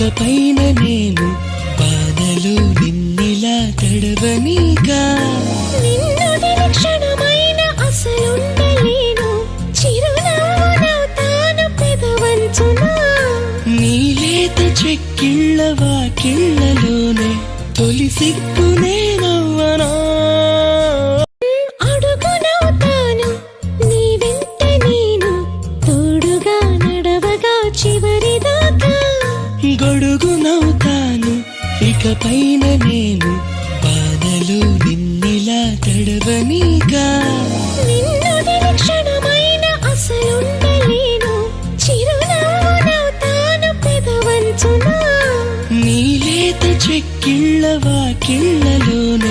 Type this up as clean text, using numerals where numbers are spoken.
ఇకపైన నేను బాధలు నిన్నిలా తడవనీగా. నిన్నుడిని క్షణమైన అసలుండలేను, చిరునవ్వునవుతాను పెదవంచునా. నీలేత చెక్కిళ్ళ వాకిళ్ళలోనే తొలి సిగ్గునే నవ్వనా. అడుగునవుతాను నీ వెంట నేను, తోడుగా నడవగా చివరిదాకా. గొడుగునవుతాను ఇకపైన నేను బాధలు నిన్నిలా తడవనీగా. నిన్నుడిని క్షణమైన అసలుండలేను, చిరునవ్వునవుతాను పెదవంచునా. నీలేత చెక్కిళ్ళ వాకిళ్ళలోనే